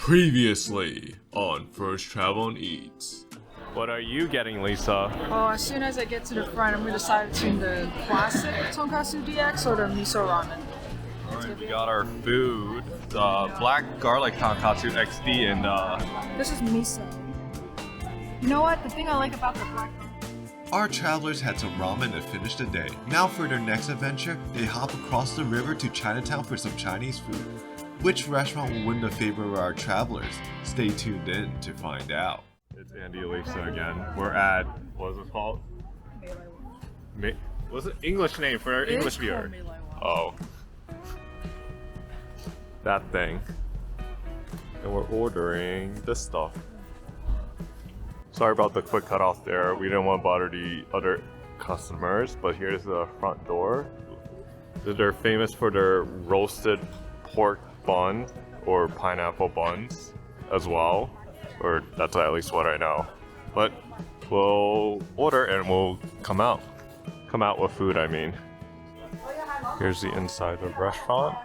Previously on First Travel and Eats. What are you getting, Lisa? Oh, as soon as I get to the front, I'm going to decide between the classic tonkatsu DX or the miso ramen. Alright, we got our food. Black garlic tonkatsu XD and This is miso. You know what? The thing I like about the black... Our travelers had some ramen to finish the day. Now for their next adventure, they hop across the river to Chinatown for some Chinese food. Which restaurant will win the favor of our travelers? Stay tuned in to find out. it's Andy and Lisa again. We're at, what is it called? Mei Lai Wah. What's the English name for our English viewer? Mei Lai Wah. Oh. That thing. And we're ordering this stuff. Sorry about the quick cutoff there. We didn't want to bother the other customers, but here's the front door. They're famous for their roasted pork bun or pineapple buns as well. Or that's at least what I know. But we'll order and we'll come out. Come out with food, I mean. Here's the inside of the restaurant.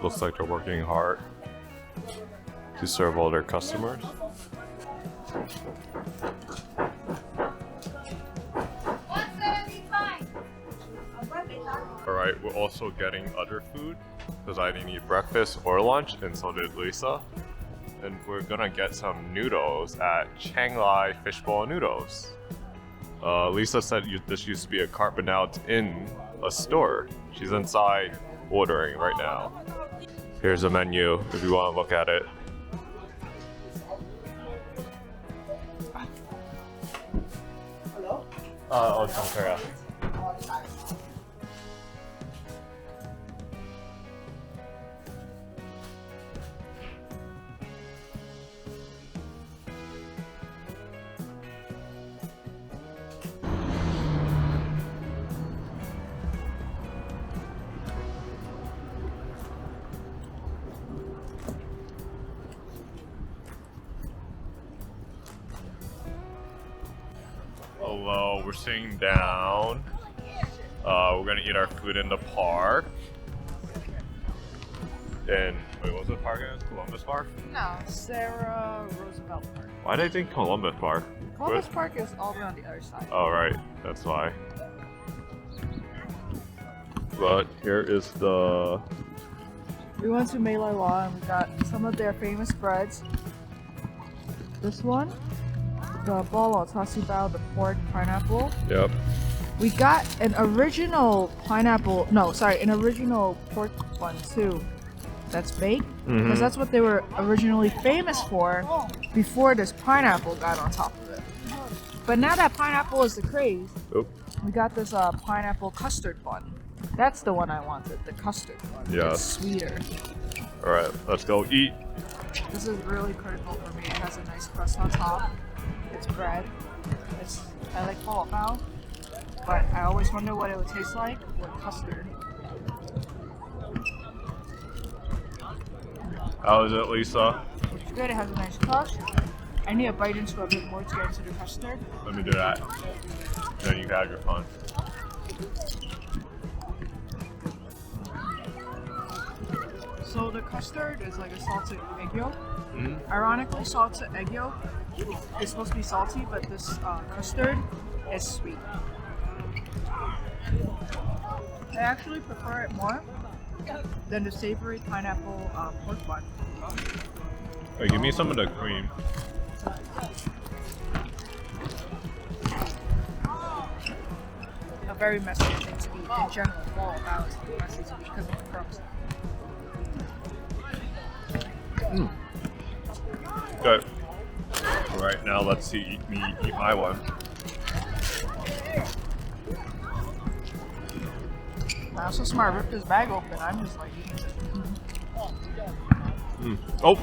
Looks like they're working hard to serve all their customers. Alright, we're also getting other food because I didn't eat breakfast or lunch, and so did Lisa. And we're gonna get some noodles at Chang Fishball Noodles. Lisa said this used to be a cart, but now it's in a store. She's inside ordering right now. Here's the menu if you want to look at it. Hello? Oh, Korea. Hello, we're sitting down. We're gonna eat our food in the park. And wait, what was the park again? Columbus Park? No, Sarah Roosevelt Park. Why did I think Columbus Park? Columbus Park is all the way on the other side. Oh right, that's why. But here is the... We went to Mei Lai Wah and we got some of their famous breads. This one, the Bolo, the pork pineapple. Yep. We got an original an original pork one too. That's baked, because that's what they were originally famous for before this pineapple got on top of it. But now that pineapple is the craze, we got this pineapple custard bun. That's the one I wanted, the custard one. Yes. It's sweeter. Alright, let's go eat. This is really critical for me. It has a nice crust on top. It's bread. I like Bolo, but I always wonder what it would taste like with custard. How is it, Lisa? It's good. It has a nice crust. I need a bite into a bit more to get into the custard. Let me do that. Then you can have your fun. So the custard is like a salted egg yolk. Ironically, salted egg yolk is supposed to be salty, but this custard is sweet. I actually prefer it more than the savory pineapple pork bun. Wait, give me some of the cream. A very messy thing to eat in general. Bolo is messy to eat because of the crumbs. Good. Alright, now let's see me eat my one. Wow, so smart. Rip this bag open. I'm just like eating it. Oh!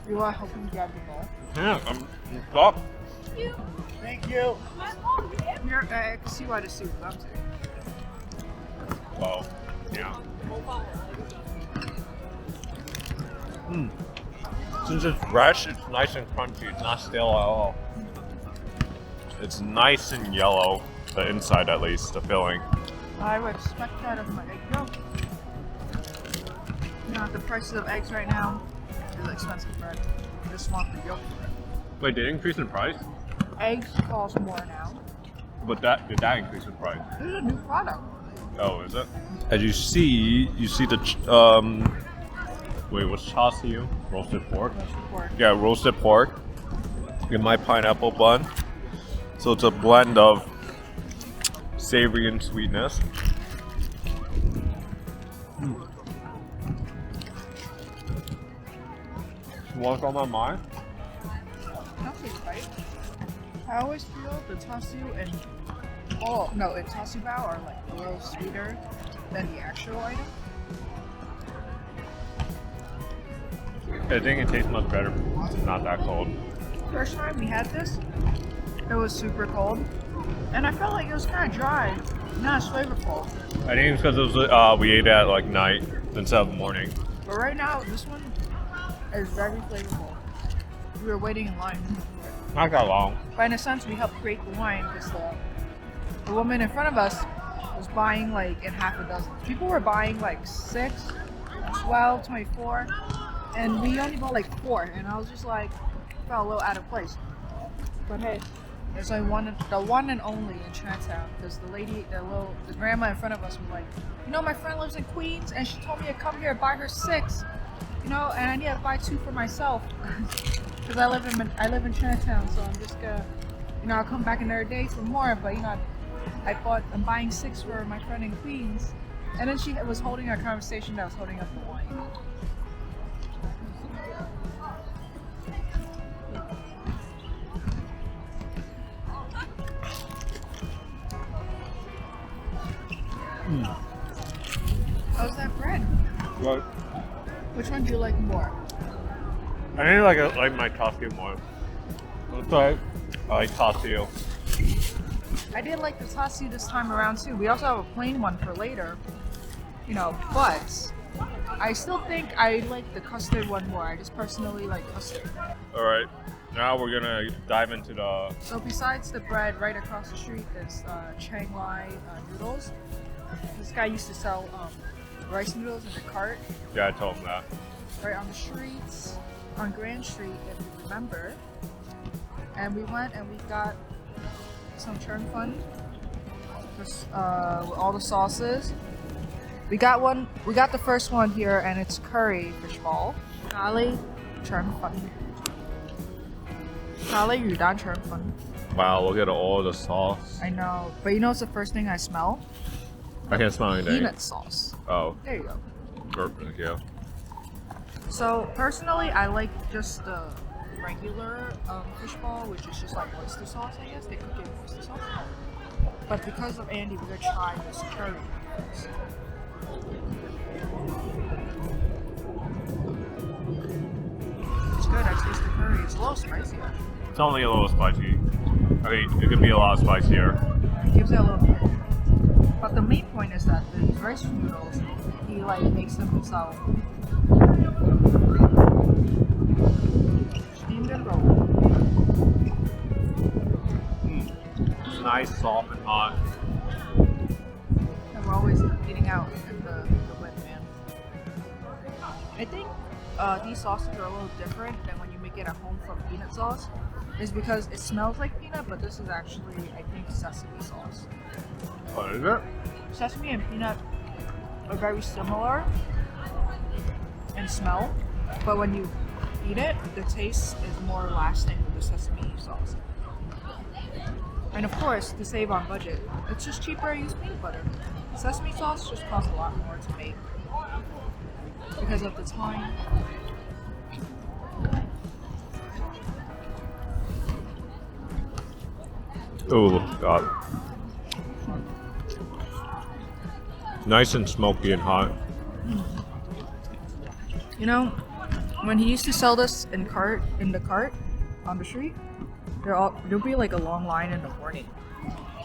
You want to help me grab the ball? Yeah, I'm stop. Thank you. Here, I can see why the soup loves it. Wow. Yeah. Since it's fresh, it's nice and crunchy. It's not stale at all. It's nice and yellow, the inside at least, the filling. I would expect that of my egg yolk. Not the prices of eggs right now. It's expensive bread. I just want the yolk bread. Wait, did it increase in price? Eggs cost more now. But did that increase in price? This is a new product. Oh, is it? As you see the wait, what's Char Siew? Roasted pork? Roasted pork. Yeah, roasted pork in my pineapple bun. So it's a blend of savory and sweetness. What's on my mind? That tastes right. I always feel the Char Siew and Char Siew bao are like a little sweeter than the actual item. I think it tastes much better because it's not that cold. First time we had this, it was super cold, and I felt like it was kind of dry, not as flavorful. I think it's because it was, we ate it at like night instead of morning. But right now, this one is very flavorful. We were waiting in line. Not that long. But in a sense, we helped create the line because the woman in front of us was buying like in half a dozen. People were buying like 6, 12, 24, and we only bought like 4, and I was just like, felt a little out of place. But hey, there's like the one and only in Chinatown, because the grandma in front of us was like, you know, my friend lives in Queens, and she told me to come here and buy her 6, you know, and I need to buy 2 for myself, because I live in Chinatown, so I'm just gonna, you know, I'll come back another day for more, but you know, I'm buying 6 for my friend in Queens, and then she was holding a conversation that was holding up the wine. How's that bread? What? Which one do you like more? I think I like my Char Siew more. That's right. I like Char Siew. I did like the Char Siew this time around too. We also have a plain one for later, you know, but I still think I like the custard one more. I just personally like custard. Alright, now we're gonna dive into the... So besides the bread, right across the street is Chang Noodles. This guy used to sell rice noodles in a cart. Yeah, I told him that. Right on the streets, on Grand Street, if you remember. And we went and we got some churn fun with all the sauces. We got the first one here, and it's curry fishball. Kale churn fun. Kale yudan churn fun. Wow, look at all the sauce. I know, but you know what's the first thing I smell? I can't smell anything. Peanut sauce. Oh. There you go. Perfect, yeah. So personally, I like just the regular fishball, which is just like oyster sauce, I guess. They cook it in oyster sauce. But because of Andy, we're gonna try this curry first. It's good. I taste the curry. It's a little spicy. It's only a little spicy. I mean, it could be a lot spicier. It gives it a little bit. But the main point is that these rice noodles, he like makes them himself. Steamed and rolled. It's nice, soft, and hot. And we're always eating out in the wet pan. I think these sauces are a little different than when you make it at home from peanut sauce. Is because it smells like peanut, but this is actually, I think, sesame sauce. What is it? Sesame and peanut are very similar in smell, but when you eat it, the taste is more lasting with the sesame sauce. And of course, to save on budget, it's just cheaper to use peanut butter. Sesame sauce just costs a lot more to make because of the time. Oh, God. Nice and smoky and hot. You know, when he used to sell this in the cart on the street, there'll be like a long line in the morning.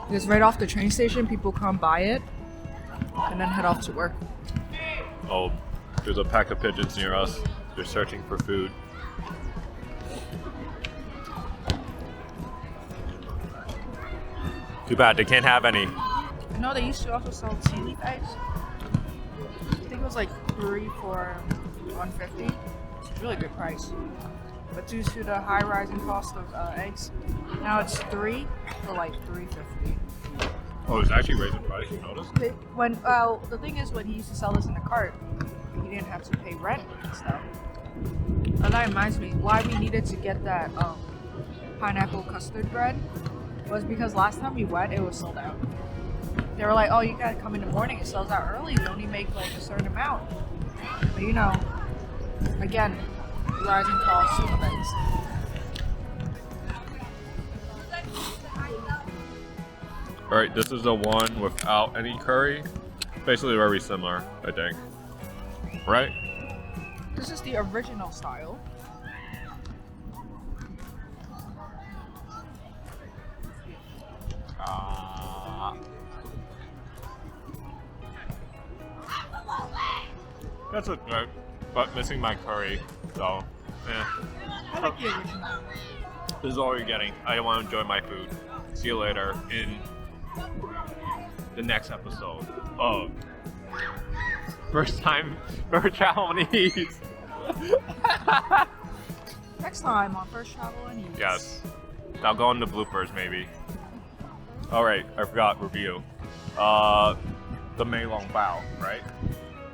Because right off the train station, people come buy it and then head off to work. Oh, there's a pack of pigeons near us. They're searching for food. Too bad they can't have any. I know they used to also sell tea leaf eggs. I think it was like 3 for 150. It's a really good price. But due to the high rising cost of eggs, now it's 3 for like $3.50. Oh, it's actually raising price, you notice? The thing is, when he used to sell this in the cart, he didn't have to pay rent and stuff. And that reminds me, why we needed to get that pineapple custard bread was because last time we went, it was sold out. They were like, oh, you gotta come in the morning, it sells out early, we only make like a certain amount. But you know, again, rising costs of things. Alright, this is the one without any curry. Basically very similar, I think. Right? This is the original style. That's a good, but missing my curry, so I like the original. this is all you're getting. I want to enjoy my food. See you later in the next episode of First Travel and Eats. Next time on First Travel and Eats. Yes. I'll go into bloopers maybe. Alright, I forgot review. The Mei Lai Wah, right?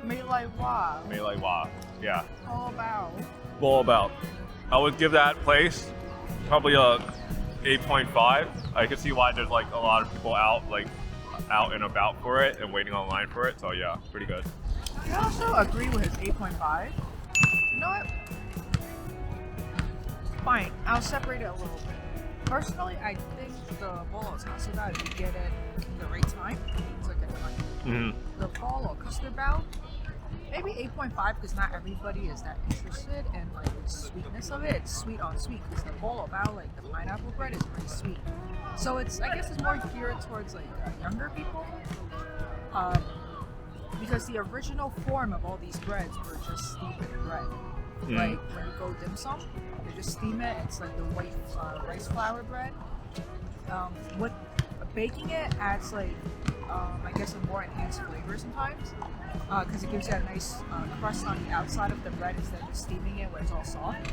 Mei Lai Wah. Mei Lai Wah. Yeah. All about. About. I would give that place probably a 8.5. I can see why there's like a lot of people out and about for it and waiting online for it. So yeah, pretty good. I also agree with his 8.5. You know what? Fine, I'll separate it a little bit. Personally, I think the Bolo is not so bad if you get it in the right time. It's like the Bolo custard bao, maybe 8.5 because not everybody is that interested in like the sweetness of it. It's sweet on sweet because the Bolo bao, like the pineapple bread, is pretty sweet. So I guess it's more geared towards like younger people. Because the original form of all these breads were just steamed bread. Like when you go dim sum, they just steam it. It's like the white rice flour bread. With baking it adds like I guess a more enhanced flavor sometimes because it gives you a nice crust on the outside of the bread instead of steaming it where it's all soft.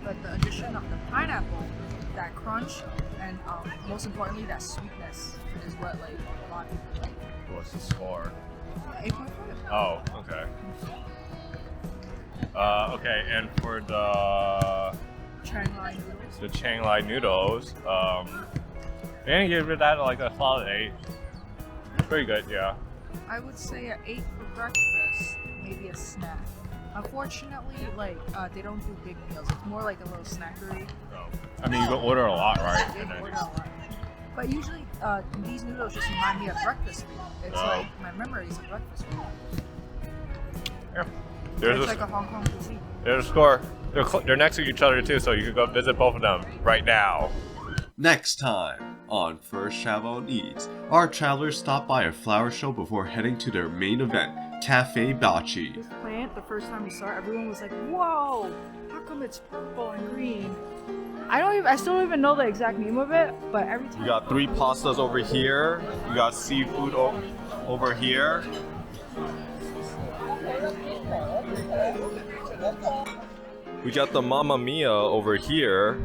But the addition of the pineapple, that crunch, and most importantly that sweetness is what like a lot of people like. What's the score? 8.5. Oh, okay. Okay, and for the Chang Lai noodles. Chang Lai noodles, I'm gonna give that like a solid 8. Pretty good, yeah. I would say an 8 for breakfast, maybe a snack. Unfortunately, like they don't do big meals. It's more like a little snackery. I mean, you can order a lot, right? They order a lot. But usually, these noodles just remind me of breakfast food. It's like my memories of breakfast food. Yeah. It's like a Hong Kong cuisine. There's a score. They're next to each other too, so you can go visit both of them right now. Next time on First Travel and Eats, our travelers stop by a flower show before heading to their main event, Cafe Bachi. This plant, the first time we saw it, everyone was like, "Whoa! How come it's purple and green?" I still don't even know the exact name of it, but every time You got 3 pastas over here. You got seafood over here. We got the Mamma Mia over here.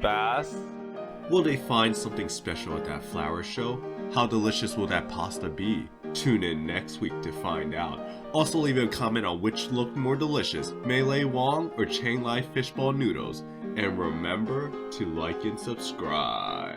Bass. Will they find something special at that flower show? How delicious will that pasta be? Tune in next week to find out. Also leave a comment on which looked more delicious, Mei Lai Wah or Chang Lai fishball noodles. And remember to like and subscribe.